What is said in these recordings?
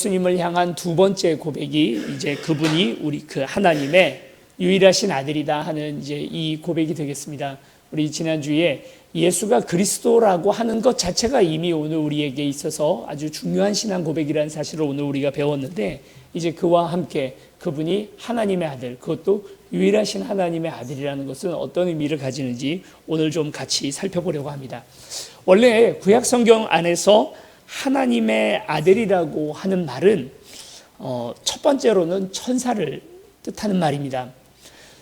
예수님을 향한 두 번째 고백이 이제 그분이 우리 그 하나님의 유일하신 아들이다 하는 이제 이 고백이 되겠습니다. 우리 지난주에 예수가 그리스도라고 하는 것 자체가 이미 오늘 우리에게 있어서 아주 중요한 신앙 고백이라는 사실을 오늘 우리가 배웠는데, 이제 그와 함께 그분이 하나님의 아들, 그것도 유일하신 하나님의 아들이라는 것은 어떤 의미를 가지는지 오늘 좀 같이 살펴보려고 합니다. 원래 구약 성경 안에서 하나님의 아들이라고 하는 말은 첫 번째로는 천사를 뜻하는 말입니다.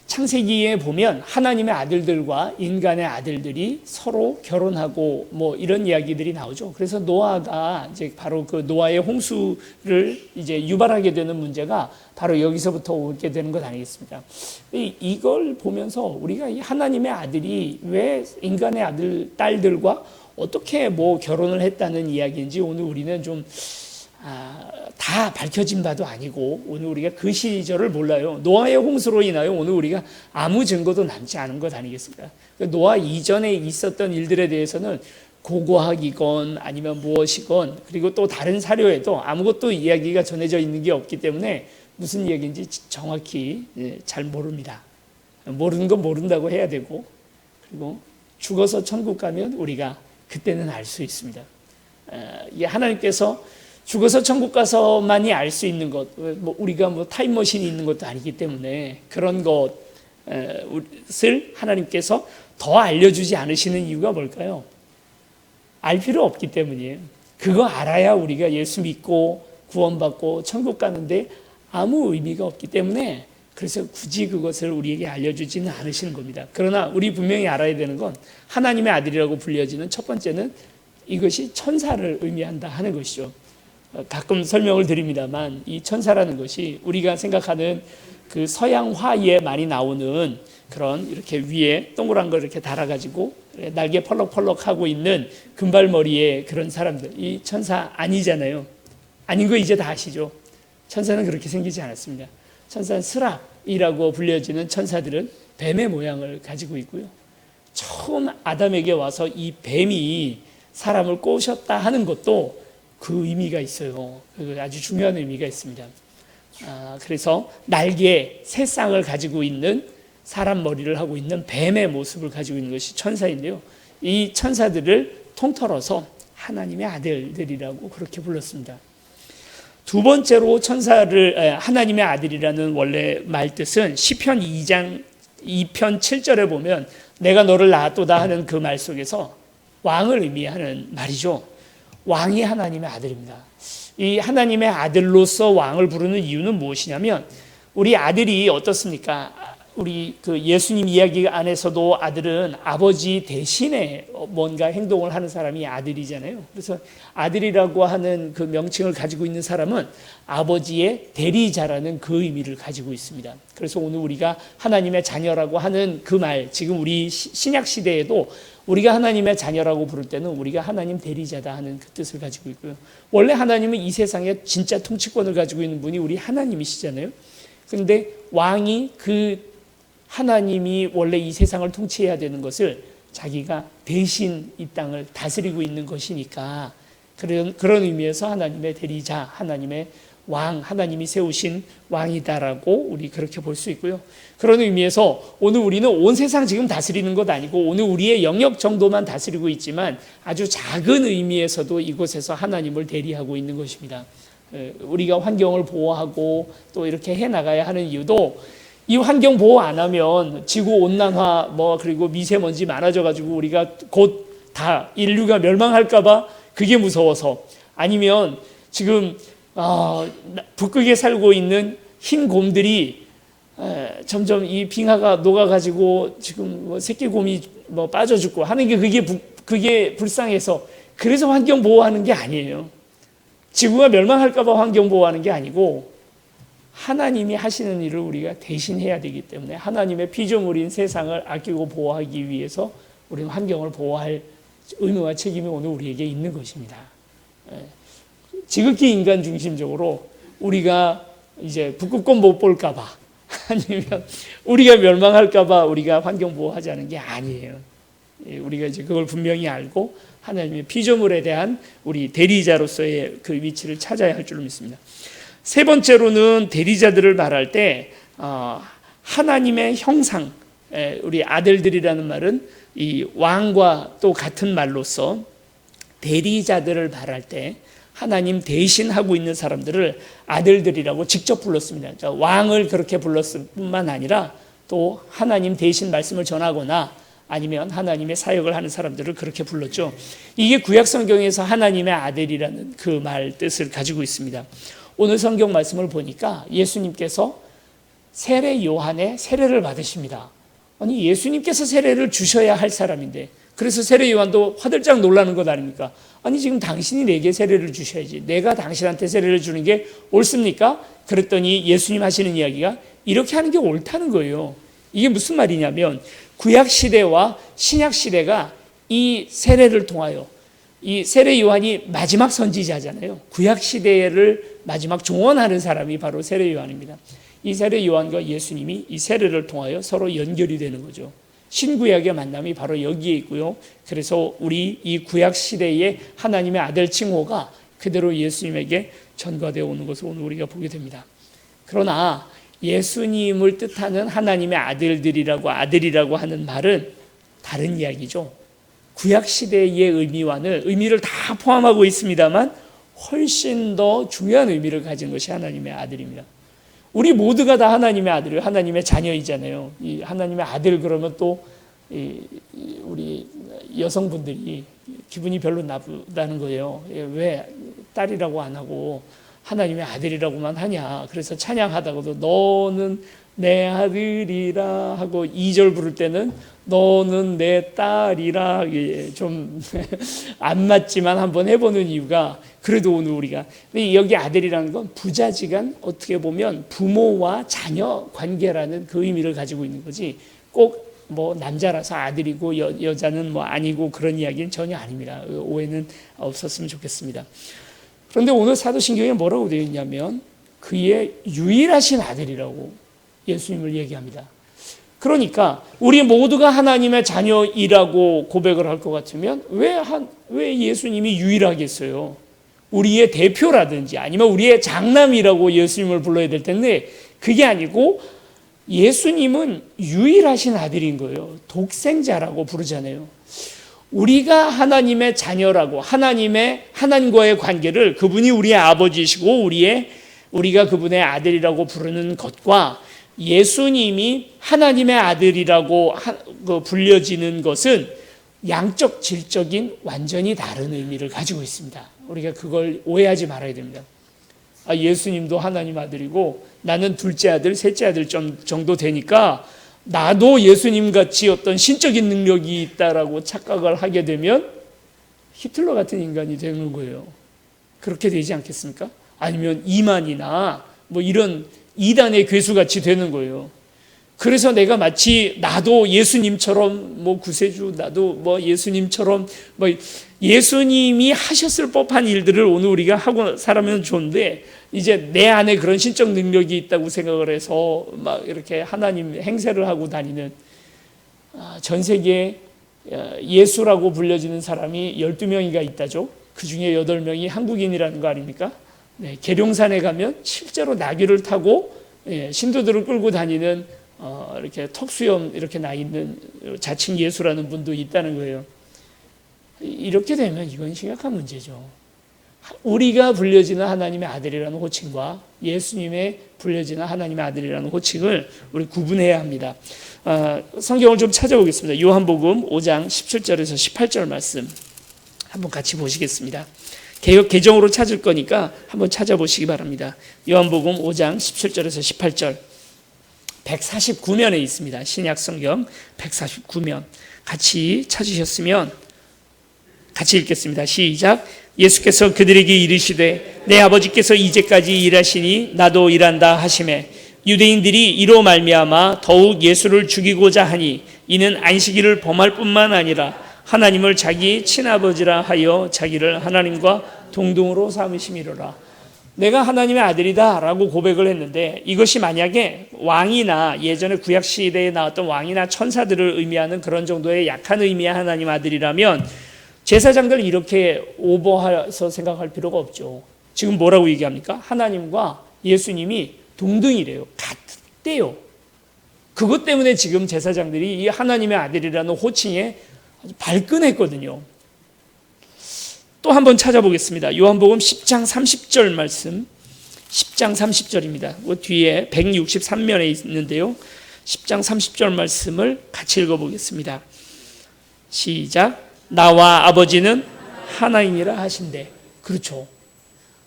창세기에 보면 하나님의 아들들과 인간의 아들들이 서로 결혼하고 뭐 이런 이야기들이 나오죠. 그래서 노아가 이제 바로 그 노아의 홍수를 이제 유발하게 되는 문제가 바로 여기서부터 오게 되는 것 아니겠습니까? 이걸 보면서 우리가 이 하나님의 아들이 왜 인간의 아들, 딸들과 어떻게 뭐 결혼을 했다는 이야기인지 오늘 우리는 좀 다 밝혀진 바도 아니고, 오늘 우리가 그 시절을 몰라요. 노아의 홍수로 인하여 오늘 우리가 아무 증거도 남지 않은 것 아니겠습니까? 노아 이전에 있었던 일들에 대해서는 고고학이건 아니면 무엇이건, 그리고 또 다른 사료에도 아무것도 이야기가 전해져 있는 게 없기 때문에 무슨 이야기인지 정확히 잘 모릅니다. 모르는 건 모른다고 해야 되고, 그리고 죽어서 천국 가면 우리가 그때는 알 수 있습니다. 이게 하나님께서 죽어서 천국 가서만이 알 수 있는 것, 우리가 뭐 타임머신이 있는 것도 아니기 때문에 그런 것을 하나님께서 더 알려주지 않으시는 이유가 뭘까요? 알 필요 없기 때문이에요. 그거 알아야 우리가 예수 믿고 구원받고 천국 가는데 아무 의미가 없기 때문에, 그래서 굳이 그것을 우리에게 알려주지는 않으시는 겁니다. 그러나 우리 분명히 알아야 되는 건 하나님의 아들이라고 불려지는 첫 번째는 이것이 천사를 의미한다 하는 것이죠. 가끔 설명을 드립니다만 이 천사라는 것이 우리가 생각하는 그 서양화에 많이 나오는 그런 이렇게 위에 동그란 걸 이렇게 달아가지고 날개 펄럭펄럭 하고 있는 금발머리의 그런 사람들, 이 천사 아니잖아요. 아닌 거 이제 다 아시죠? 천사는 그렇게 생기지 않았습니다. 천사는 스랍이라고 불려지는 천사들은 뱀의 모양을 가지고 있고요. 처음 아담에게 와서 이 뱀이 사람을 꼬셨다 하는 것도 그 의미가 있어요. 아주 중요한 의미가 있습니다. 그래서 날개 새 쌍을 가지고 있는, 사람 머리를 하고 있는 뱀의 모습을 가지고 있는 것이 천사인데요. 이 천사들을 통틀어서 하나님의 아들들이라고 그렇게 불렀습니다. 두 번째로 천사를 하나님의 아들이라는 원래 말 뜻은 시편 2장 2편 7절에 보면 내가 너를 낳았도다 하는 그 말 속에서 왕을 의미하는 말이죠. 왕이 하나님의 아들입니다. 이 하나님의 아들로서 왕을 부르는 이유는 무엇이냐면, 우리 아들이 어떻습니까? 우리 그 예수님 이야기 안에서도 아들은 아버지 대신에 뭔가 행동을 하는 사람이 아들이잖아요. 그래서 아들이라고 하는 그 명칭을 가지고 있는 사람은 아버지의 대리자라는 그 의미를 가지고 있습니다. 그래서 오늘 우리가 하나님의 자녀라고 하는 그 말, 지금 우리 신약 시대에도 우리가 하나님의 자녀라고 부를 때는 우리가 하나님 대리자다 하는 그 뜻을 가지고 있고요. 원래 하나님은 이 세상에 진짜 통치권을 가지고 있는 분이 우리 하나님이시잖아요. 그런데 왕이 그 하나님이 원래 이 세상을 통치해야 되는 것을 자기가 대신 이 땅을 다스리고 있는 것이니까, 그런 의미에서 하나님의 대리자, 하나님의 왕, 하나님이 세우신 왕이다라고 우리 그렇게 볼 수 있고요. 그런 의미에서 오늘 우리는 온 세상 지금 다스리는 것 아니고 오늘 우리의 영역 정도만 다스리고 있지만 아주 작은 의미에서도 이곳에서 하나님을 대리하고 있는 것입니다. 우리가 환경을 보호하고 또 이렇게 해나가야 하는 이유도, 이 환경 보호 안 하면 지구 온난화 그리고 미세먼지 많아져 가지고 우리가 곧 다 인류가 멸망할까 봐 그게 무서워서, 아니면 지금 북극에 살고 있는 흰 곰들이 점점 이 빙하가 녹아가지고 지금 새끼 곰이 빠져 죽고 하는 게 그게 불쌍해서, 그래서 환경 보호하는 게 아니에요. 지구가 멸망할까 봐 환경 보호하는 게 아니고 하나님이 하시는 일을 우리가 대신 해야 되기 때문에 하나님의 피조물인 세상을 아끼고 보호하기 위해서 우리는 환경을 보호할 의무와 책임이 오늘 우리에게 있는 것입니다. 지극히 인간 중심적으로 우리가 이제 북극곰 못 볼까 봐, 아니면 우리가 멸망할까 봐 우리가 환경 보호하지 않은 게 아니에요. 우리가 이제 그걸 분명히 알고 하나님의 피조물에 대한 우리 대리자로서의 그 위치를 찾아야 할 줄로 믿습니다. 세 번째로는 대리자들을 말할 때 하나님의 형상, 우리 아들들이라는 말은 이 왕과 또 같은 말로서 대리자들을 말할 때 하나님 대신 하고 있는 사람들을 아들들이라고 직접 불렀습니다. 왕을 그렇게 불렀을 뿐만 아니라 또 하나님 대신 말씀을 전하거나 아니면 하나님의 사역을 하는 사람들을 그렇게 불렀죠. 이게 구약 성경에서 하나님의 아들이라는 그 말 뜻을 가지고 있습니다. 오늘 성경 말씀을 보니까 예수님께서 세례 요한의 세례를 받으십니다. 아니, 예수님께서 세례를 주셔야 할 사람인데, 그래서 세례 요한도 화들짝 놀라는 것 아닙니까? 아니, 지금 당신이 내게 세례를 주셔야지, 내가 당신한테 세례를 주는 게 옳습니까? 그랬더니 예수님 하시는 이야기가 이렇게 하는 게 옳다는 거예요. 이게 무슨 말이냐면 구약 시대와 신약 시대가 이 세례를 통하여, 이 세례 요한이 마지막 선지자잖아요. 구약 시대를 마지막 종언하는 사람이 바로 세례 요한입니다. 이 세례 요한과 예수님이 이 세례를 통하여 서로 연결이 되는 거죠. 신구약의 만남이 바로 여기에 있고요. 그래서 우리 이 구약 시대의 하나님의 아들 칭호가 그대로 예수님에게 전가되어 오는 것을 오늘 우리가 보게 됩니다. 그러나 예수님을 뜻하는 하나님의 아들이라고 하는 말은 다른 이야기죠. 구약 시대의 의미를 다 포함하고 있습니다만 훨씬 더 중요한 의미를 가진 것이 하나님의 아들입니다. 우리 모두가 다 하나님의 아들이에요. 하나님의 자녀이잖아요. 이 하나님의 아들 그러면 또 우리 여성분들이 기분이 별로 나쁘다는 거예요. 왜 딸이라고 안 하고 하나님의 아들이라고만 하냐. 그래서 찬양하다가도 너는 내 아들이라 하고 2절 부를 때는 너는 내 딸이라, 좀 안 맞지만 한번 해보는 이유가, 그래도 오늘 우리가 여기 아들이라는 건 부자지간 어떻게 보면 부모와 자녀 관계라는 그 의미를 가지고 있는 거지, 꼭 뭐 남자라서 아들이고 여자는 뭐 아니고 그런 이야기는 전혀 아닙니다. 오해는 없었으면 좋겠습니다. 그런데 오늘 사도신경에 뭐라고 되어 있냐면 그의 유일하신 아들이라고 예수님을 얘기합니다. 그러니까 우리 모두가 하나님의 자녀이라고 고백을 할 것 같으면 왜 예수님이 유일하겠어요? 우리의 대표라든지 아니면 우리의 장남이라고 예수님을 불러야 될 텐데 그게 아니고 예수님은 유일하신 아들인 거예요. 독생자라고 부르잖아요. 우리가 하나님의 자녀라고 하나님과의 관계를 그분이 우리의 아버지시고 우리가 그분의 아들이라고 부르는 것과 예수님이 하나님의 아들이라고 불려지는 것은 양적 질적인 완전히 다른 의미를 가지고 있습니다. 우리가 그걸 오해하지 말아야 됩니다. 예수님도 하나님 아들이고 나는 둘째 아들, 셋째 아들 정도 되니까 나도 예수님같이 어떤 신적인 능력이 있다라고 착각을 하게 되면 히틀러 같은 인간이 되는 거예요. 그렇게 되지 않겠습니까? 아니면 이만이나 뭐 이런 이단의 괴수같이 되는 거예요. 그래서 내가 마치 나도 예수님처럼 뭐 구세주, 나도 뭐 예수님처럼 뭐 예수님이 하셨을 법한 일들을 오늘 우리가 하고 살아면 좋은데 이제 내 안에 그런 신적 능력이 있다고 생각을 해서 막 이렇게 하나님 행세를 하고 다니는, 전 세계에 예수라고 불려지는 사람이 12명이가 있다죠. 그 중에 8명이 한국인이라는 거 아닙니까? 네, 계룡산에 가면 실제로 나귀를 타고 신도들을 끌고 다니는 이렇게 턱수염 이렇게 나 있는 자칭 예수라는 분도 있다는 거예요. 이렇게 되면 이건 심각한 문제죠. 우리가 불려지는 하나님의 아들이라는 호칭과 예수님의 불려지는 하나님의 아들이라는 호칭을 우리 구분해야 합니다. 성경을 좀 찾아보겠습니다. 요한복음 5장 17절에서 18절 말씀 한번 같이 보시겠습니다. 개역 개정으로 찾을 거니까 한번 찾아보시기 바랍니다. 요한복음 5장 17절에서 18절 149면에 있습니다. 신약 성경 149면 같이 찾으셨으면 같이 읽겠습니다. 시작. 예수께서 그들에게 이르시되 내 아버지께서 이제까지 일하시니 나도 일한다 하시매 유대인들이 이로 말미암아 더욱 예수를 죽이고자 하니 이는 안식일을 범할 뿐만 아니라 하나님을 자기 친아버지라 하여 자기를 하나님과 동등으로 삼으심이로라. 내가 하나님의 아들이다 라고 고백을 했는데 이것이 만약에 왕이나 예전에 구약시대에 나왔던 왕이나 천사들을 의미하는 그런 정도의 약한 의미의 하나님 아들이라면 제사장들 이렇게 오버해서 생각할 필요가 없죠. 지금 뭐라고 얘기합니까? 하나님과 예수님이 동등이래요. 같대요. 그것 때문에 지금 제사장들이 이 하나님의 아들이라는 호칭에 아주 발끈했거든요. 또 한번 찾아보겠습니다. 요한복음 10장 30절 말씀, 10장 30절입니다. 그 뒤에 163면에 있는데요. 10장 30절 말씀을 같이 읽어보겠습니다. 시작. 나와 아버지는 하나이니라 하신대. 그렇죠.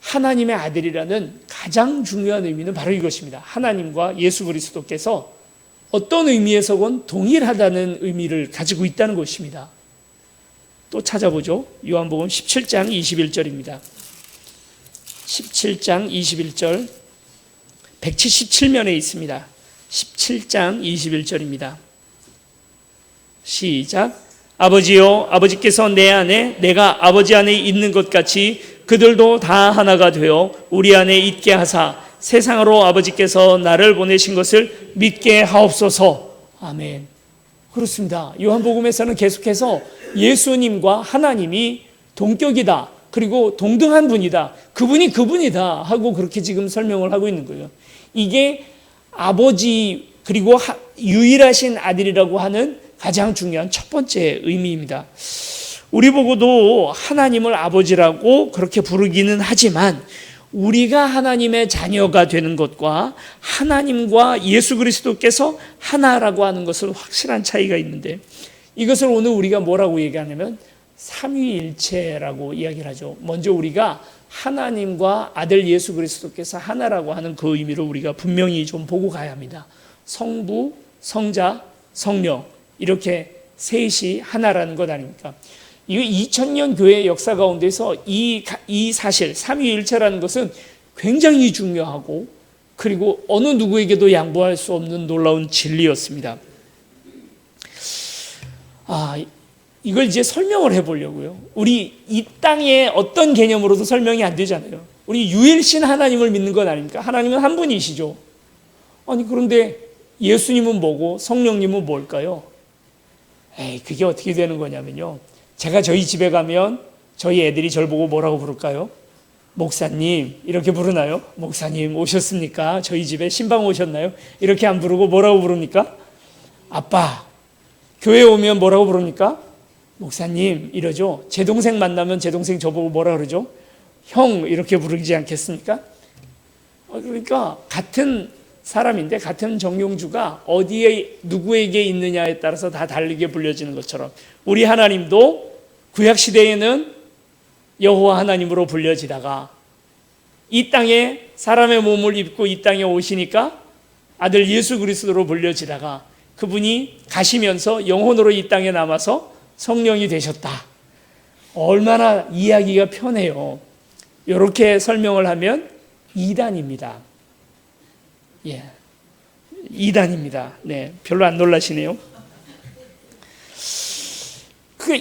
하나님의 아들이라는 가장 중요한 의미는 바로 이것입니다. 하나님과 예수 그리스도께서 어떤 의미에서건 동일하다는 의미를 가지고 있다는 것입니다. 또 찾아보죠. 요한복음 17장 21절입니다. 17장 21절 177면에 있습니다. 17장 21절입니다. 시작. 아버지요, 아버지께서 내 안에 내가 아버지 안에 있는 것 같이 그들도 다 하나가 되어 우리 안에 있게 하사 세상으로 아버지께서 나를 보내신 것을 믿게 하옵소서. 아멘. 그렇습니다. 요한복음에서는 계속해서 예수님과 하나님이 동격이다, 그리고 동등한 분이다, 그분이 그분이다 하고 그렇게 지금 설명을 하고 있는 거예요. 이게 아버지 그리고 유일하신 아들이라고 하는 가장 중요한 첫 번째 의미입니다. 우리 보고도 하나님을 아버지라고 그렇게 부르기는 하지만 우리가 하나님의 자녀가 되는 것과 하나님과 예수 그리스도께서 하나라고 하는 것은 확실한 차이가 있는데, 이것을 오늘 우리가 뭐라고 얘기하냐면 삼위일체라고 이야기를 하죠. 먼저 우리가 하나님과 아들 예수 그리스도께서 하나라고 하는 그 의미를 우리가 분명히 좀 보고 가야 합니다. 성부, 성자, 성령, 이렇게 셋이 하나라는 것 아닙니까? 이 2000년 교회 역사 가운데서 이 사실 삼위일체라는 것은 굉장히 중요하고, 그리고 어느 누구에게도 양보할 수 없는 놀라운 진리였습니다. 이걸 이제 설명을 해보려고요. 우리 이 땅에 어떤 개념으로도 설명이 안 되잖아요. 우리 유일신 하나님을 믿는 것 아닙니까? 하나님은 한 분이시죠. 아니 그런데 예수님은 뭐고 성령님은 뭘까요? 그게 어떻게 되는 거냐면요, 제가 저희 집에 가면 저희 애들이 저를 보고 뭐라고 부를까요? 목사님 이렇게 부르나요? 목사님 오셨습니까? 저희 집에 신방 오셨나요? 이렇게 안 부르고 뭐라고 부릅니까? 아빠. 교회 오면 뭐라고 부릅니까? 목사님 이러죠. 제 동생 만나면 제 동생 저보고 뭐라 그러죠? 형 이렇게 부르지 않겠습니까? 그러니까 같은 사람인데 같은 정용주가 어디에 누구에게 있느냐에 따라서 다 다르게 불려지는 것처럼 우리 하나님도 구약시대에는 여호와 하나님으로 불려지다가 이 땅에 사람의 몸을 입고 이 땅에 오시니까 아들 예수 그리스도로 불려지다가 그분이 가시면서 영혼으로 이 땅에 남아서 성령이 되셨다. 얼마나 이야기가 편해요. 이렇게 설명을 하면 이단입니다. 이단입니다. 네, 별로 안 놀라시네요.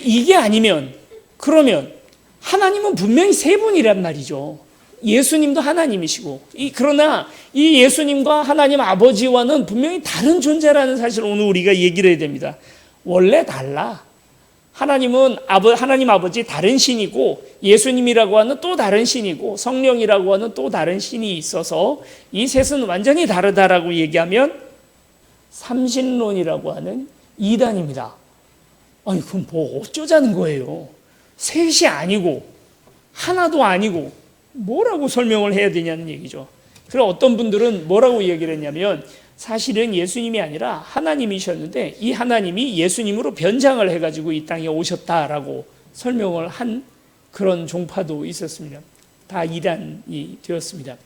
이게 아니면, 그러면 하나님은 분명히 세 분이란 말이죠. 예수님도 하나님이시고, 그러나 이 예수님과 하나님 아버지와는 분명히 다른 존재라는 사실을 오늘 우리가 얘기를 해야 됩니다. 원래 달라. 하나님은 하나님 아버지 다른 신이고, 예수님이라고 하는 또 다른 신이고, 성령이라고 하는 또 다른 신이 있어서 이 셋은 완전히 다르다라고 얘기하면 삼신론이라고 하는 이단입니다. 아니 그럼 뭐 어쩌자는 거예요? 셋이 아니고 하나도 아니고 뭐라고 설명을 해야 되냐는 얘기죠. 그래서 어떤 분들은 뭐라고 얘기를 했냐면 사실은 예수님이 아니라 하나님이셨는데 이 하나님이 예수님으로 변장을 해가지고 이 땅에 오셨다라고 설명을 한 그런 종파도 있었습니다. 다 이단이 되었습니다.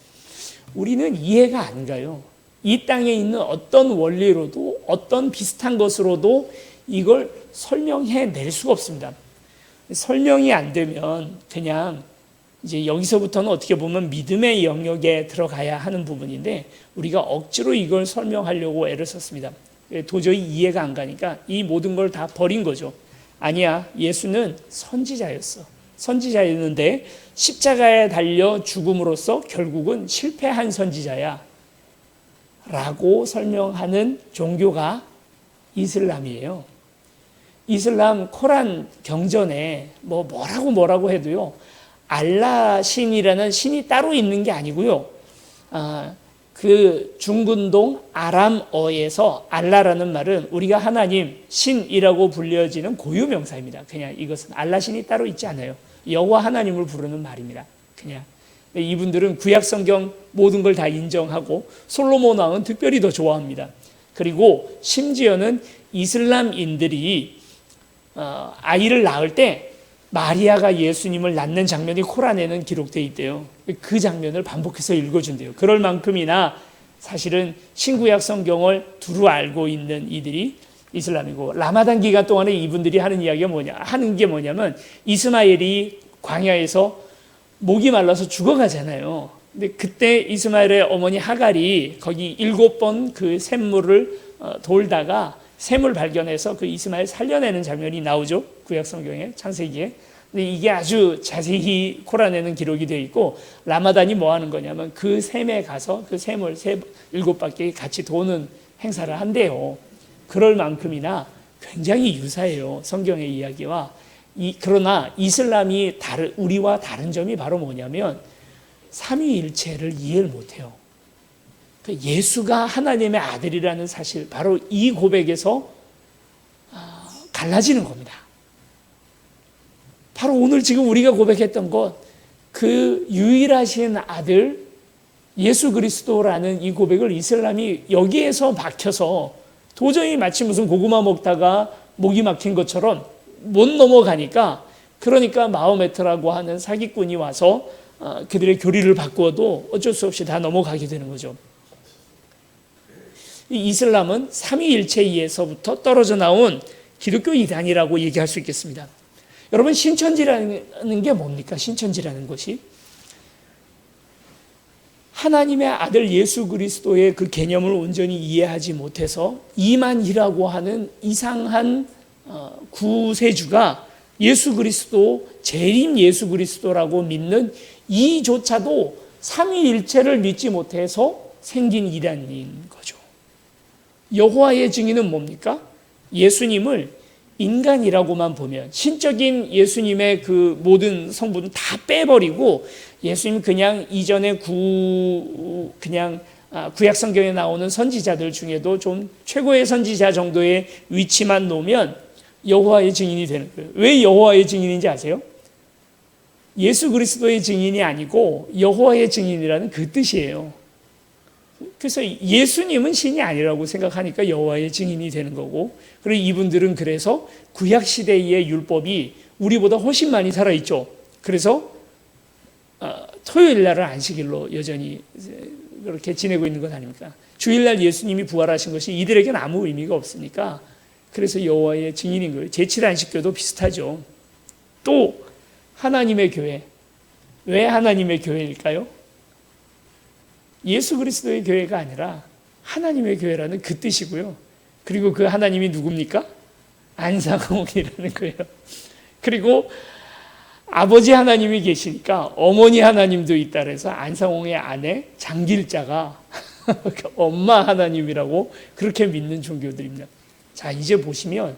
우리는 이해가 안 가요. 이 땅에 있는 어떤 원리로도 어떤 비슷한 것으로도 이걸 설명해낼 수가 없습니다. 설명이 안 되면 그냥 이제 여기서부터는 어떻게 보면 믿음의 영역에 들어가야 하는 부분인데 우리가 억지로 이걸 설명하려고 애를 썼습니다. 도저히 이해가 안 가니까 이 모든 걸 다 버린 거죠. 아니야, 예수는 선지자였어. 선지자였는데 십자가에 달려 죽음으로써 결국은 실패한 선지자야 라고 설명하는 종교가 이슬람이에요. 이슬람 코란 경전에 뭐라고 해도요, 알라 신이라는 신이 따로 있는 게 아니고요. 그 중근동 아람어에서 알라라는 말은 우리가 하나님, 신이라고 불려지는 고유명사입니다. 그냥 이것은 알라 신이 따로 있지 않아요. 여호와 하나님을 부르는 말입니다. 그냥 이분들은 구약 성경 모든 걸 다 인정하고 솔로몬 왕은 특별히 더 좋아합니다. 그리고 심지어는 이슬람인들이 아이를 낳을 때 마리아가 예수님을 낳는 장면이 코란에는 기록되어 있대요. 그 장면을 반복해서 읽어준대요. 그럴 만큼이나 사실은 신구약 성경을 두루 알고 있는 이들이 이슬람이고, 라마단 기간 동안에 이분들이 하는 게 뭐냐면 이스마엘이 광야에서 목이 말라서 죽어가잖아요. 근데 그때 이스마엘의 어머니 하갈이 거기 7번 그 샘물을 돌다가 샘을 발견해서 그 이스마엘 살려내는 장면이 나오죠. 구약 성경에, 창세기에. 근데 이게 아주 자세히 코란에는 기록이 되어 있고, 라마단이 뭐 하는 거냐면 그 샘에 가서 그 샘을 7바퀴 같이 도는 행사를 한대요. 그럴 만큼이나 굉장히 유사해요, 성경의 이야기와. 그러나 이슬람이 우리와 다른 점이 바로 뭐냐면 삼위일체를 이해를 못해요. 예수가 하나님의 아들이라는 사실, 바로 이 고백에서 갈라지는 겁니다. 바로 오늘 지금 우리가 고백했던 것, 그 유일하신 아들 예수 그리스도라는 이 고백을 이슬람이 여기에서 막혀서 도저히 마치 무슨 고구마 먹다가 목이 막힌 것처럼 못 넘어가니까, 그러니까 마호메트라고 하는 사기꾼이 와서 그들의 교리를 바꾸어도 어쩔 수 없이 다 넘어가게 되는 거죠. 이 이슬람은 삼위일체에서부터 떨어져 나온 기독교 이단이라고 얘기할 수 있겠습니다. 여러분, 신천지라는 게 뭡니까? 신천지라는 것이 하나님의 아들 예수 그리스도의 그 개념을 온전히 이해하지 못해서 이만희라고 하는 이상한 구세주가 예수 그리스도, 재림 예수 그리스도라고 믿는 이조차도 삼위일체를 믿지 못해서 생긴 이단인 거죠. 여호와의 증인은 뭡니까? 예수님을 인간이라고만 보면, 신적인 예수님의 그 모든 성분은 다 빼버리고 예수님 그냥 이전에 구약 성경에 나오는 선지자들 중에도 좀 최고의 선지자 정도의 위치만 놓으면 여호와의 증인이 되는 거예요. 왜 여호와의 증인인지 아세요? 예수 그리스도의 증인이 아니고 여호와의 증인이라는 그 뜻이에요. 그래서 예수님은 신이 아니라고 생각하니까 여호와의 증인이 되는 거고, 그리고 이분들은 그래서 구약 시대의 율법이 우리보다 훨씬 많이 살아있죠. 그래서 토요일 날을 안식일로 여전히 그렇게 지내고 있는 것 아닙니까? 주일날 예수님이 부활하신 것이 이들에게는 아무 의미가 없으니까 그래서 여호와의 증인인 거예요. 제7 안식교도 비슷하죠. 또 하나님의 교회, 왜 하나님의 교회일까요? 예수 그리스도의 교회가 아니라 하나님의 교회라는 그 뜻이고요. 그리고 그 하나님이 누굽니까? 안상홍이라는 거예요. 그리고 아버지 하나님이 계시니까 어머니 하나님도 있다 그래서 안상홍의 아내 장길자가 엄마 하나님이라고 그렇게 믿는 종교들입니다. 자, 이제 보시면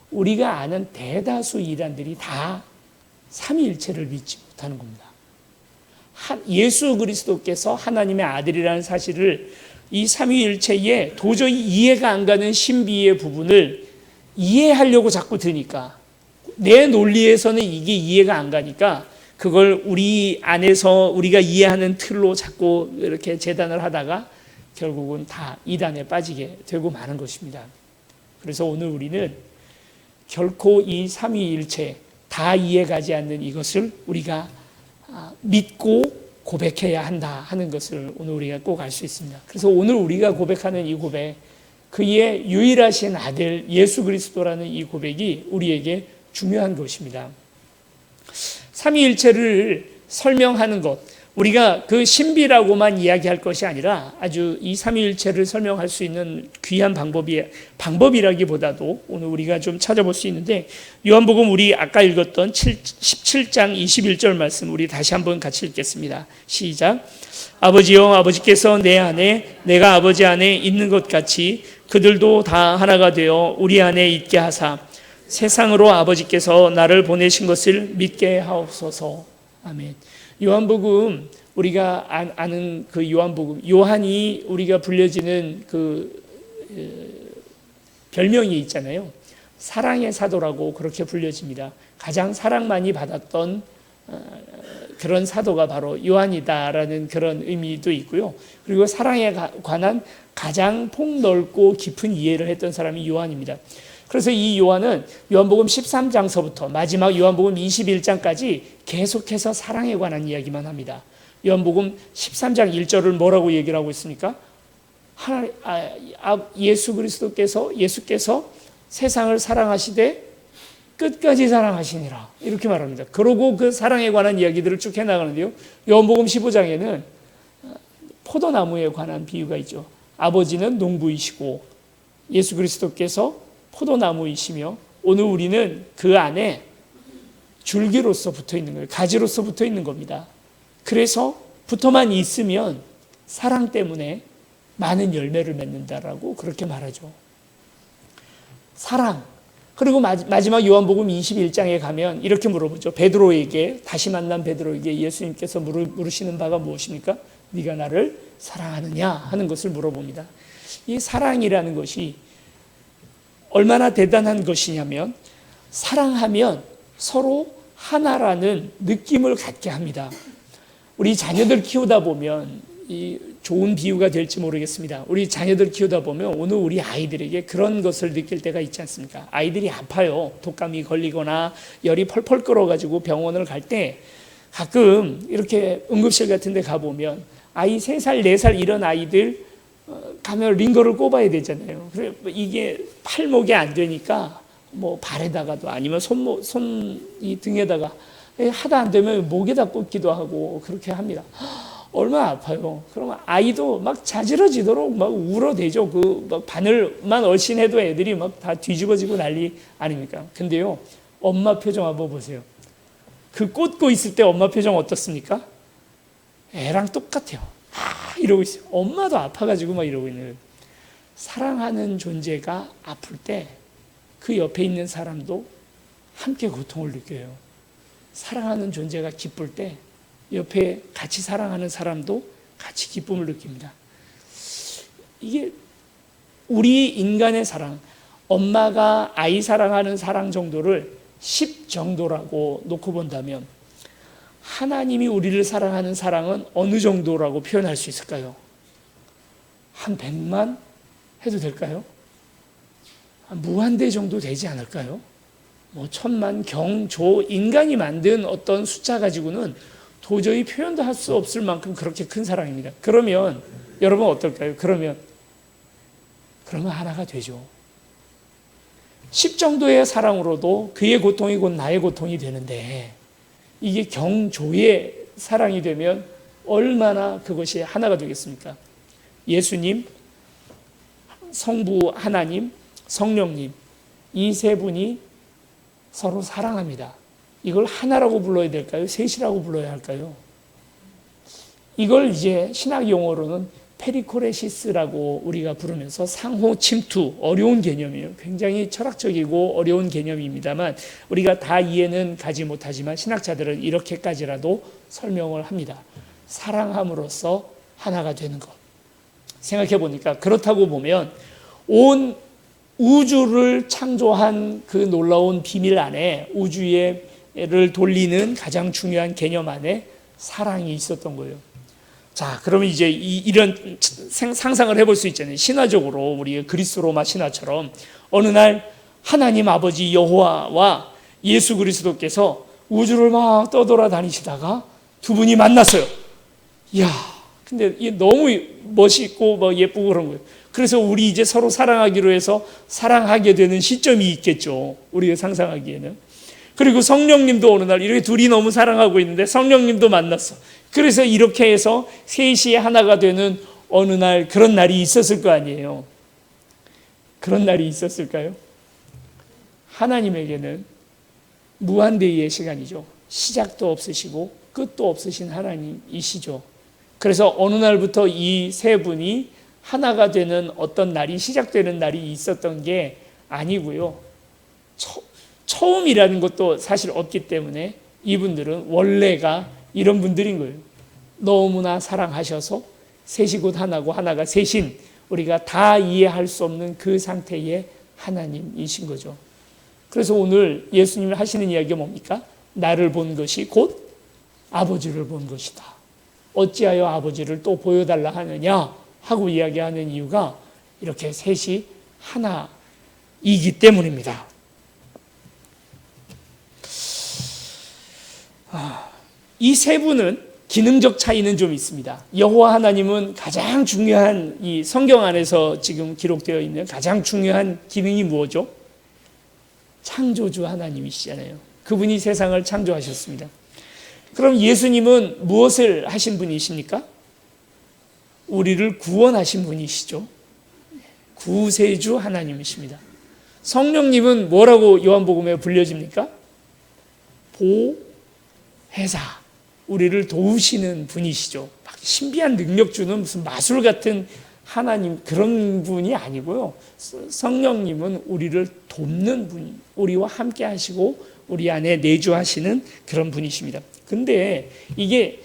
우리가 아는 대다수 이단들이 다 삼위일체를 믿지 못하는 겁니다. 예수 그리스도께서 하나님의 아들이라는 사실을, 이 삼위일체에 도저히 이해가 안 가는 신비의 부분을 이해하려고 자꾸 드니까, 내 논리에서는 이게 이해가 안 가니까 그걸 우리 안에서 우리가 이해하는 틀로 자꾸 이렇게 재단을 하다가 결국은 다 이단에 빠지게 되고 마는 것입니다. 그래서 오늘 우리는 결코 이 삼위일체 다 이해가지 않는 이것을 우리가 믿고 고백해야 한다 하는 것을 오늘 우리가 꼭 알 수 있습니다. 그래서 오늘 우리가 고백하는 이 고백, 그의 유일하신 아들 예수 그리스도라는 이 고백이 우리에게 중요한 것입니다. 삼위일체를 설명하는 것, 우리가 그 신비라고만 이야기할 것이 아니라 아주 이 삼위일체를 설명할 수 있는 귀한 방법이라기보다도 오늘 우리가 좀 찾아볼 수 있는데, 요한복음 우리 아까 읽었던 17장 21절 말씀 우리 다시 한번 같이 읽겠습니다. 시작. 아버지여, 아버지께서 내 안에 내가 아버지 안에 있는 것 같이 그들도 다 하나가 되어 우리 안에 있게 하사 세상으로 아버지께서 나를 보내신 것을 믿게 하옵소서. 아멘. 요한복음, 우리가 아는 그 요한복음, 요한이 우리가 불려지는 그 별명이 있잖아요. 사랑의 사도라고 그렇게 불려집니다. 가장 사랑 많이 받았던 그런 사도가 바로 요한이다라는 그런 의미도 있고요. 그리고 사랑에 관한 가장 폭넓고 깊은 이해를 했던 사람이 요한입니다. 그래서 이 요한은 요한복음 13장서부터 마지막 요한복음 21장까지 계속해서 사랑에 관한 이야기만 합니다. 요한복음 13장 1절을 뭐라고 얘기를 하고 있습니까? 예수께서 세상을 사랑하시되 끝까지 사랑하시니라, 이렇게 말합니다. 그러고 그 사랑에 관한 이야기들을 쭉 해나가는데요, 요한복음 15장에는 포도나무에 관한 비유가 있죠. 아버지는 농부이시고 예수 그리스도께서 포도나무이시며 오늘 우리는 그 안에 줄기로서 붙어 있는 거예요. 가지로서 붙어 있는 겁니다. 그래서 붙어만 있으면 사랑 때문에 많은 열매를 맺는다라고 그렇게 말하죠. 사랑. 그리고 마지막 요한복음 21장에 가면 이렇게 물어보죠. 베드로에게, 다시 만난 베드로에게 예수님께서 물으시는 바가 무엇입니까? 네가 나를 사랑하느냐 하는 것을 물어봅니다. 이 사랑이라는 것이 얼마나 대단한 것이냐면, 사랑하면 서로 하나라는 느낌을 갖게 합니다. 우리 자녀들 키우다 보면, 이 좋은 비유가 될지 모르겠습니다. 우리 자녀들 키우다 보면 오늘 우리 아이들에게 그런 것을 느낄 때가 있지 않습니까? 아이들이 아파요. 독감이 걸리거나 열이 펄펄 끓어가지고 병원을 갈 때 가끔 이렇게 응급실 같은 데 가보면 아이 3살, 4살 이런 아이들 가면 링거를 꼽아야 되잖아요. 그래 이게 팔목에 안 되니까 뭐 발에다가도 아니면 이 등에다가 하다 안 되면 목에다 꽂기도 하고 그렇게 합니다. 얼마나 아파요. 그러면 아이도 막 자지러지도록 막 울어대죠. 막 바늘만 얼씬해도 애들이 막 다 뒤집어지고 난리 아닙니까? 근데요, 엄마 표정 한번 보세요. 그 꽂고 있을 때 엄마 표정 어떻습니까? 애랑 똑같아요. 이러고 있어요. 엄마도 아파가지고 막 이러고 있는 거예요. 사랑하는 존재가 아플 때 그 옆에 있는 사람도 함께 고통을 느껴요. 사랑하는 존재가 기쁠 때 옆에 같이 사랑하는 사람도 같이 기쁨을 느낍니다. 이게 우리 인간의 사랑, 엄마가 아이 사랑하는 사랑 정도를 10 정도라고 놓고 본다면 하나님이 우리를 사랑하는 사랑은 어느 정도라고 표현할 수 있을까요? 한 100만 해도 될까요? 한 무한대 정도 되지 않을까요? 뭐 1000만, 경, 조, 인간이 만든 어떤 숫자 가지고는 도저히 표현도 할 수 없을 만큼 그렇게 큰 사랑입니다. 그러면 여러분 어떨까요? 그러면 하나가 되죠. 10 정도의 사랑으로도 그의 고통이 곧 나의 고통이 되는데, 이게 경조의 사랑이 되면 얼마나 그것이 하나가 되겠습니까? 예수님, 성부 하나님, 성령님, 이 세 분이 서로 사랑합니다. 이걸 하나라고 불러야 될까요? 셋이라고 불러야 할까요? 이걸 이제 신학 용어로는 페리코레시스라고 우리가 부르면서 상호 침투, 어려운 개념이에요. 굉장히 철학적이고 어려운 개념입니다만 우리가 다 이해는 가지 못하지만 신학자들은 이렇게까지라도 설명을 합니다. 사랑함으로써 하나가 되는 것. 생각해 보니까 그렇다고 보면 온 우주를 창조한 그 놀라운 비밀 안에, 우주를 돌리는 가장 중요한 개념 안에 사랑이 있었던 거예요. 자, 그러면 이제 이런 상상을 해볼 수 있잖아요. 신화적으로 우리 그리스 로마 신화처럼 어느 날 하나님 아버지 여호와와 예수 그리스도께서 우주를 막 떠돌아다니시다가 두 분이 만났어요. 이야, 근데 이게 너무 멋있고 막 예쁘고 그런 거예요. 그래서 우리 이제 서로 사랑하기로 해서 사랑하게 되는 시점이 있겠죠. 우리가 상상하기에는. 그리고 성령님도 어느 날 이렇게 둘이 너무 사랑하고 있는데 성령님도 만났어. 그래서 이렇게 해서 셋이 하나가 되는 어느 날 그런 날이 있었을 거 아니에요. 그런 날이 있었을까요? 하나님에게는 무한대의 시간이죠. 시작도 없으시고 끝도 없으신 하나님이시죠. 그래서 어느 날부터 이 세 분이 하나가 되는 어떤 날이 시작되는 날이 있었던 게 아니고요. 처음이라는 것도 사실 없기 때문에 이분들은 원래가 이런 분들인 거예요. 너무나 사랑하셔서 셋이 곧 하나고 하나가 셋인 우리가 다 이해할 수 없는 그 상태의 하나님이신 거죠. 그래서 오늘 예수님이 하시는 이야기가 뭡니까? 나를 본 것이 곧 아버지를 본 것이다. 어찌하여 아버지를 또 보여달라 하느냐 하고 이야기하는 이유가 이렇게 셋이 하나이기 때문입니다. 이 세 분은 기능적 차이는 좀 있습니다. 여호와 하나님은 가장 중요한 이 성경 안에서 지금 기록되어 있는 가장 중요한 기능이 뭐죠? 창조주 하나님이시잖아요. 그분이 세상을 창조하셨습니다. 그럼 예수님은 무엇을 하신 분이십니까? 우리를 구원하신 분이시죠. 구세주 하나님이십니다. 성령님은 뭐라고 요한복음에 불려집니까? 보혜사, 우리를 도우시는 분이시죠. 신비한 능력 주는 무슨 마술 같은 하나님 그런 분이 아니고요. 성령님은 우리를 돕는 분, 우리와 함께 하시고 우리 안에 내주하시는 그런 분이십니다. 근데 이게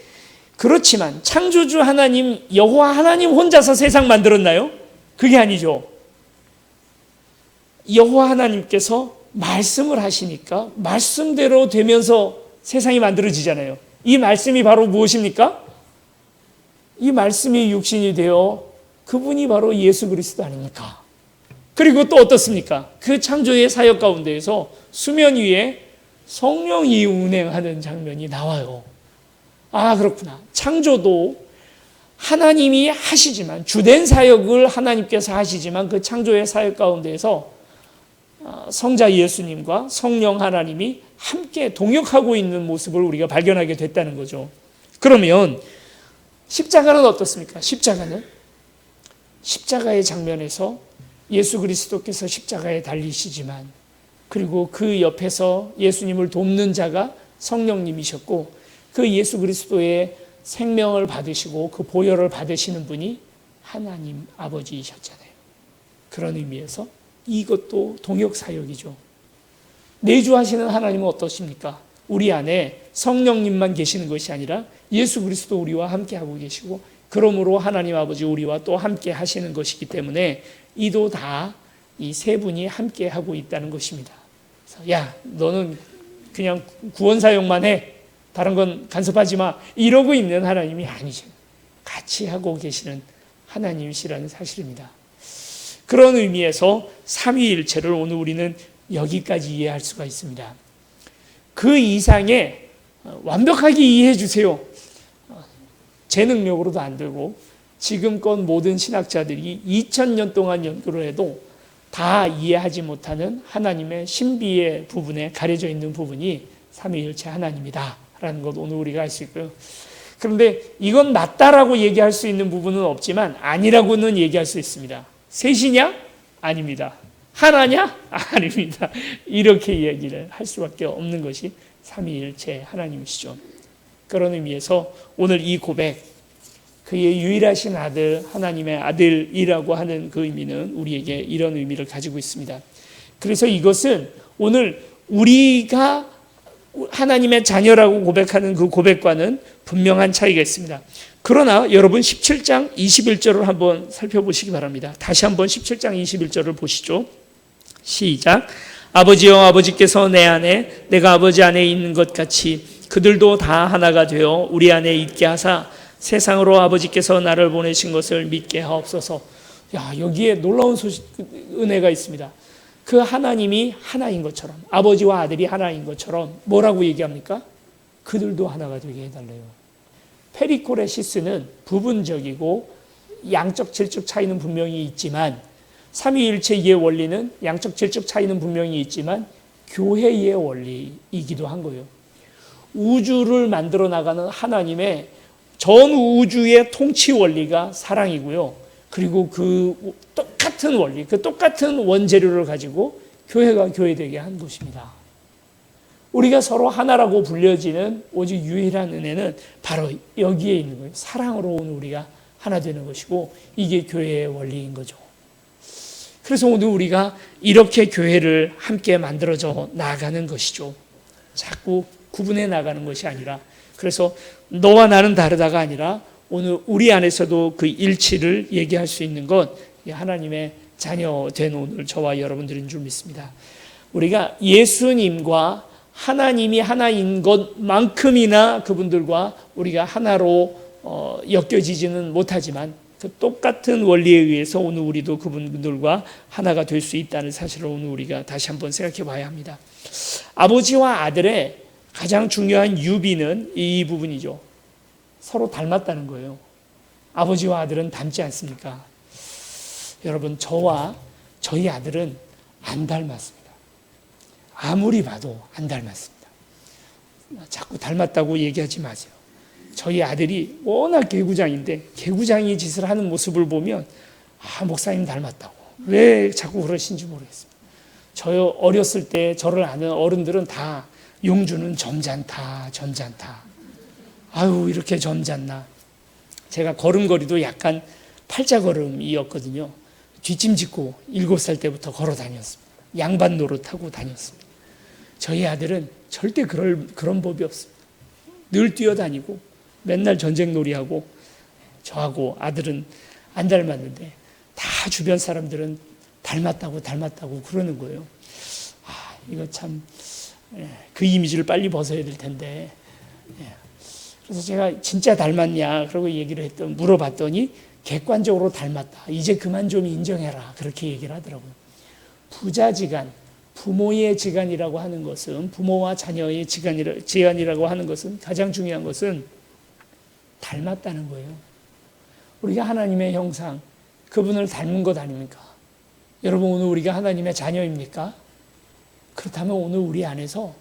그렇지만 창조주 하나님 여호와 하나님 혼자서 세상 만들었나요? 그게 아니죠. 여호와 하나님께서 말씀을 하시니까 말씀대로 되면서 세상이 만들어지잖아요. 이 말씀이 바로 무엇입니까? 이 말씀이 육신이 되어 그분이 바로 예수 그리스도 아닙니까? 그리고 또 어떻습니까? 그 창조의 사역 가운데에서 수면 위에 성령이 운행하는 장면이 나와요. 아, 그렇구나. 창조도 하나님이 하시지만, 주된 사역을 하나님께서 하시지만 그 창조의 사역 가운데에서 성자 예수님과 성령 하나님이 함께 동역하고 있는 모습을 우리가 발견하게 됐다는 거죠. 그러면 십자가는 어떻습니까? 십자가의 장면에서 예수 그리스도께서 십자가에 달리시지만, 그리고 그 옆에서 예수님을 돕는 자가 성령님이셨고, 그 예수 그리스도의 생명을 받으시고 그 보혈을 받으시는 분이 하나님 아버지이셨잖아요. 그런 의미에서 이것도 동역 사역이죠. 내주하시는 하나님은 어떠십니까? 우리 안에 성령님만 계시는 것이 아니라 예수 그리스도 우리와 함께하고 계시고, 그러므로 하나님 아버지 우리와 또 함께 하시는 것이기 때문에 이도 다 이 세 분이 함께하고 있다는 것입니다. 그래서 야, 너는 그냥 구원 사역만 해, 다른 건 간섭하지 마, 이러고 있는 하나님이 아니죠. 같이 하고 계시는 하나님이시라는 사실입니다. 그런 의미에서 삼위일체를 오늘 우리는 여기까지 이해할 수가 있습니다. 그 이상의 완벽하게 이해해 주세요. 제 능력으로도 안 되고 지금껏 모든 신학자들이 2000년 동안 연구를 해도 다 이해하지 못하는 하나님의 신비의 부분에 가려져 있는 부분이 삼위일체 하나님이다 라는 것 오늘 우리가 알 수 있고요. 그런데 이건 맞다라고 얘기할 수 있는 부분은 없지만 아니라고는 얘기할 수 있습니다. 셋이냐? 아닙니다. 하나냐? 아닙니다. 이렇게 이야기를 할 수밖에 없는 것이 삼위일체 하나님이시죠. 그런 의미에서 오늘 이 고백, 그의 유일하신 아들, 하나님의 아들이라고 하는 그 의미는 우리에게 이런 의미를 가지고 있습니다. 그래서 이것은 오늘 우리가 하나님의 자녀라고 고백하는 그 고백과는 분명한 차이가 있습니다. 그러나 여러분 17장 21절을 한번 살펴보시기 바랍니다. 다시 한번 17장 21절을 보시죠. 시작. 아버지여, 아버지께서 내 안에 내가 아버지 안에 있는 것 같이 그들도 다 하나가 되어 우리 안에 있게 하사 세상으로 아버지께서 나를 보내신 것을 믿게 하옵소서. 야, 여기에 놀라운 은혜가 있습니다. 그 하나님이 하나인 것처럼, 아버지와 아들이 하나인 것처럼 뭐라고 얘기합니까? 그들도 하나가 되게 해달래요. 페리코레시스는 부분적이고 양적 질적 차이는 분명히 있지만, 삼위일체의 원리는 양적 질적 차이는 분명히 있지만 교회의 원리이기도 한 거예요. 우주를 만들어 나가는 하나님의 전 우주의 통치 원리가 사랑이고요. 그리고 그 똑같은 원리, 그 똑같은 원재료를 가지고 교회가 교회되게 한 것입니다. 우리가 서로 하나라고 불려지는 오직 유일한 은혜는 바로 여기에 있는 거예요. 사랑으로 오늘 우리가 하나 되는 것이고, 이게 교회의 원리인 거죠. 그래서 오늘 우리가 이렇게 교회를 함께 만들어져 나가는 것이죠. 자꾸 구분해 나가는 것이 아니라, 그래서 너와 나는 다르다가 아니라 오늘 우리 안에서도 그 일치를 얘기할 수 있는 건 하나님의 자녀 된 오늘 저와 여러분들인 줄 믿습니다. 우리가 예수님과 하나님이 하나인 것만큼이나 그분들과 우리가 하나로 엮여지지는 못하지만 그 똑같은 원리에 의해서 오늘 우리도 그분들과 하나가 될 수 있다는 사실을 오늘 우리가 다시 한번 생각해 봐야 합니다. 아버지와 아들의 가장 중요한 유비는 이 부분이죠. 서로 닮았다는 거예요. 아버지와 아들은 닮지 않습니까? 여러분, 저와 저희 아들은 안 닮았습니다. 아무리 봐도 안 닮았습니다. 자꾸 닮았다고 얘기하지 마세요. 저희 아들이 워낙 개구장인데 개구장이 짓을 하는 모습을 보면 목사님 닮았다고. 왜 자꾸 그러신지 모르겠습니다. 저 어렸을 때 저를 아는 어른들은 다 용주는 점잖다. 아유, 이렇게 점잖나. 제가 걸음걸이도 약간 팔자걸음이었거든요. 뒷짐 짓고 7살 때부터 걸어 다녔습니다. 양반 노릇하고 다녔습니다. 저희 아들은 절대 그런 법이 없습니다. 늘 뛰어다니고 맨날 전쟁놀이하고, 저하고 아들은 안 닮았는데 다 주변 사람들은 닮았다고 그러는 거예요. 이거 참 그 이미지를 빨리 벗어야 될 텐데. 그래서 제가 진짜 닮았냐 그러고 물어봤더니 객관적으로 닮았다. 이제 그만 좀 인정해라. 그렇게 얘기를 하더라고요. 부자지간, 부모의 지간이라고 하는 것은, 부모와 자녀의 지간이라고 하는 것은, 가장 중요한 것은 닮았다는 거예요. 우리가 하나님의 형상, 그분을 닮은 것 아닙니까? 여러분, 오늘 우리가 하나님의 자녀입니까? 그렇다면 오늘 우리 안에서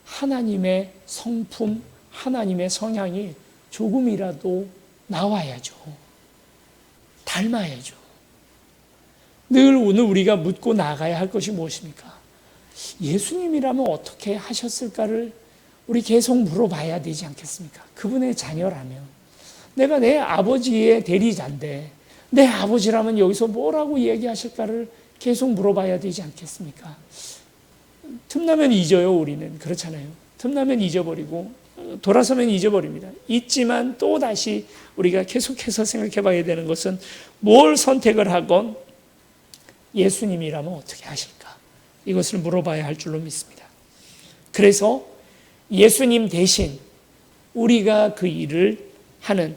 하나님의 성품, 하나님의 성향이 조금이라도 나와야죠. 닮아야죠. 늘 오늘 우리가 묻고 나가야 할 것이 무엇입니까? 예수님이라면 어떻게 하셨을까를 우리 계속 물어봐야 되지 않겠습니까? 그분의 자녀라면. 내가 내 아버지의 대리자인데 내 아버지라면 여기서 뭐라고 얘기하실까를 계속 물어봐야 되지 않겠습니까? 틈나면 잊어요, 우리는. 그렇잖아요. 틈나면 잊어버리고 돌아서면 잊어버립니다. 잊지만 또 다시 우리가 계속해서 생각해 봐야 되는 것은 뭘 선택을 하건 예수님이라면 어떻게 하실까? 이것을 물어봐야 할 줄로 믿습니다. 그래서 예수님 대신 우리가 그 일을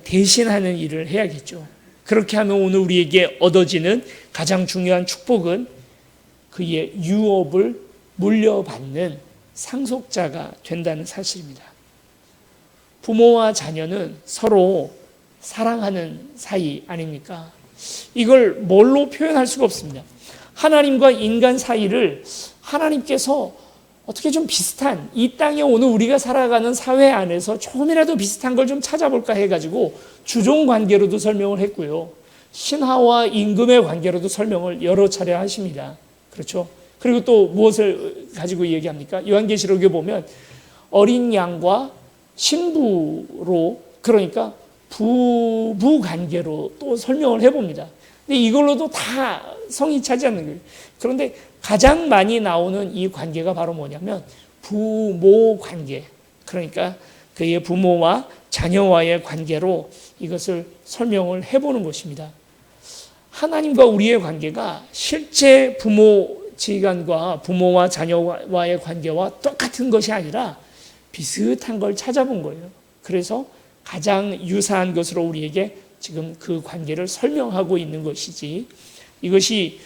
대신하는 일을 해야겠죠. 그렇게 하면 오늘 우리에게 얻어지는 가장 중요한 축복은 그의 유업을 물려받는 상속자가 된다는 사실입니다. 부모와 자녀는 서로 사랑하는 사이 아닙니까? 이걸 뭘로 표현할 수가 없습니다. 하나님과 인간 사이를 하나님께서 어떻게 좀 비슷한, 이 땅에 오늘 우리가 살아가는 사회 안에서 조금이라도 비슷한 걸 좀 찾아볼까 해가지고 주종 관계로도 설명을 했고요. 신하와 임금의 관계로도 설명을 여러 차례 하십니다. 그렇죠? 그리고 또 무엇을 가지고 얘기합니까? 요한계시록에 보면 어린 양과 신부로, 그러니까 부부 관계로 또 설명을 해봅니다. 근데 이걸로도 다 성이 차지 않는 거예요. 그런데 가장 많이 나오는 이 관계가 바로 뭐냐면 부모 관계, 그러니까 그의 부모와 자녀와의 관계로 이것을 설명을 해보는 것입니다. 하나님과 우리의 관계가 실제 부모지간과 부모와 자녀와의 관계와 똑같은 것이 아니라 비슷한 걸 찾아본 거예요. 그래서 가장 유사한 것으로 우리에게 지금 그 관계를 설명하고 있는 것이지, 이것이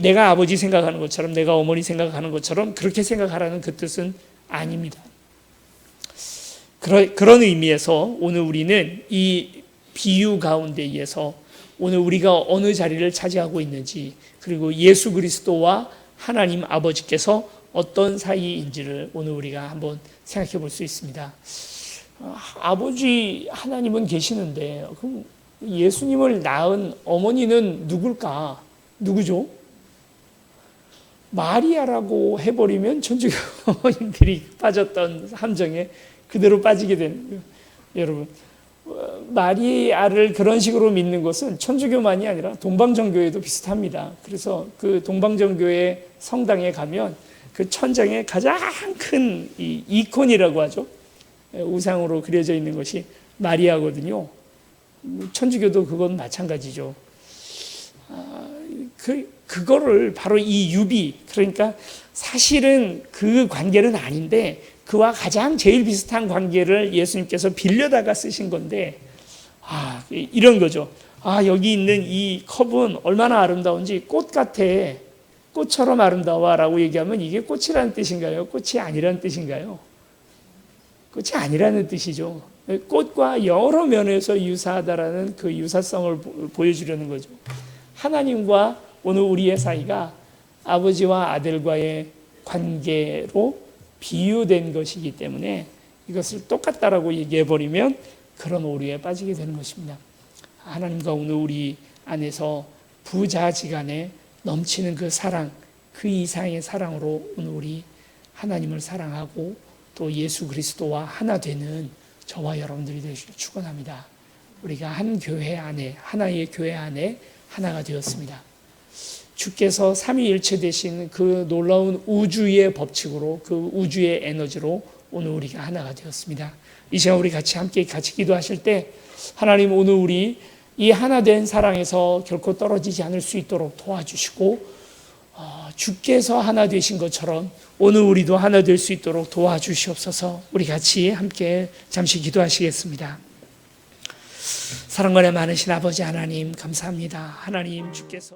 내가 아버지 생각하는 것처럼, 내가 어머니 생각하는 것처럼 그렇게 생각하라는 그 뜻은 아닙니다. 그런 의미에서 오늘 우리는 이 비유 가운데에서 오늘 우리가 어느 자리를 차지하고 있는지, 그리고 예수 그리스도와 하나님 아버지께서 어떤 사이인지를 오늘 우리가 한번 생각해 볼 수 있습니다. 아버지 하나님은 계시는데 그럼 예수님을 낳은 어머니는 누굴까? 누구죠? 마리아라고 해버리면 천주교 어머님들이 빠졌던 함정에 그대로 빠지게 되는 거예요. 여러분, 마리아를 그런 식으로 믿는 것은 천주교만이 아니라 동방정교회도 비슷합니다. 그래서 그 동방정교회 성당에 가면 그 천장에 가장 큰 이 이콘이라고 하죠. 우상으로 그려져 있는 것이 마리아거든요. 천주교도 그건 마찬가지죠. 그거를 바로 이 유비, 그러니까 사실은 그 관계는 아닌데 그와 가장 제일 비슷한 관계를 예수님께서 빌려다가 쓰신 건데, 이런 거죠. 여기 있는 이 컵은 얼마나 아름다운지 꽃 같아. 꽃처럼 아름다워라고 얘기하면 이게 꽃이라는 뜻인가요? 꽃이 아니라는 뜻인가요? 꽃이 아니라는 뜻이죠. 꽃과 여러 면에서 유사하다라는 그 유사성을 보여주려는 거죠. 하나님과 오늘 우리의 사이가 아버지와 아들과의 관계로 비유된 것이기 때문에 이것을 똑같다라고 얘기해버리면 그런 오류에 빠지게 되는 것입니다. 하나님과 오늘 우리 안에서 부자지간에 넘치는 그 사랑, 그 이상의 사랑으로 오늘 우리 하나님을 사랑하고 또 예수 그리스도와 하나 되는 저와 여러분들이 되시길 축원합니다. 우리가 한 교회 안에, 하나의 교회 안에 하나가 되었습니다. 주께서 삼위일체 되신 그 놀라운 우주의 법칙으로, 그 우주의 에너지로 오늘 우리가 하나가 되었습니다. 이 시간 우리 함께 기도하실 때 하나님, 오늘 우리 이 하나 된 사랑에서 결코 떨어지지 않을 수 있도록 도와주시고, 주께서 하나 되신 것처럼 오늘 우리도 하나 될 수 있도록 도와주시옵소서. 우리 같이 함께 잠시 기도하시겠습니다. 사랑관에 많으신 아버지 하나님, 감사합니다. 하나님, 주께서